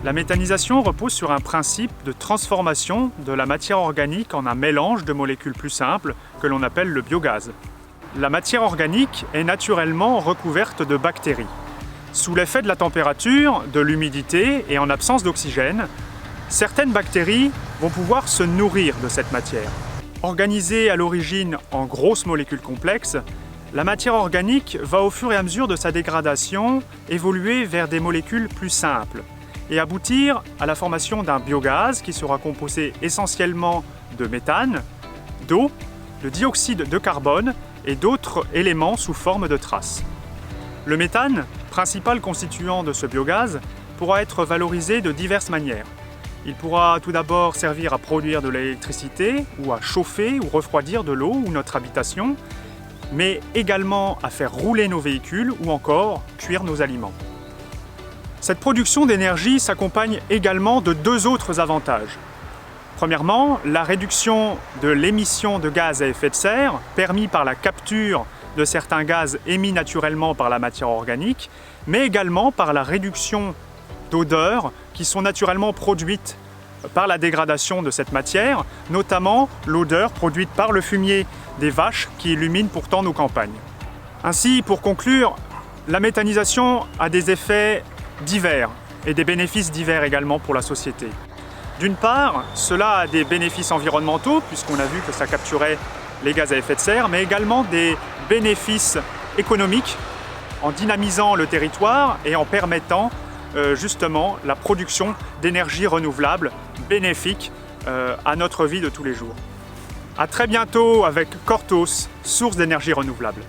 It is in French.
La méthanisation repose sur un principe de transformation de la matière organique en un mélange de molécules plus simples que l'on appelle le biogaz. La matière organique est naturellement recouverte de bactéries. Sous l'effet de la température, de l'humidité et en absence d'oxygène, certaines bactéries vont pouvoir se nourrir de cette matière. Organisée à l'origine en grosses molécules complexes, la matière organique va au fur et à mesure de sa dégradation évoluer vers des molécules plus simples et aboutir à la formation d'un biogaz qui sera composé essentiellement de méthane, d'eau, de dioxyde de carbone et d'autres éléments sous forme de traces. Le méthane, principal constituant de ce biogaz, pourra être valorisé de diverses manières. Il pourra tout d'abord servir à produire de l'électricité ou à chauffer ou refroidir de l'eau ou notre habitation, mais également à faire rouler nos véhicules ou encore cuire nos aliments. Cette production d'énergie s'accompagne également de deux autres avantages. Premièrement, la réduction de l'émission de gaz à effet de serre, permis par la capture de certains gaz émis naturellement par la matière organique, mais également par la réduction d'odeurs qui sont naturellement produites par la dégradation de cette matière, notamment l'odeur produite par le fumier des vaches qui illuminent pourtant nos campagnes. Ainsi, pour conclure, la méthanisation a des effets divers et des bénéfices divers également pour la société. D'une part, cela a des bénéfices environnementaux, puisqu'on a vu que ça capturait les gaz à effet de serre, mais également des bénéfices économiques en dynamisant le territoire et en permettant justement la production d'énergie renouvelable bénéfique à notre vie de tous les jours. À très bientôt avec Cortos, source d'énergie renouvelable.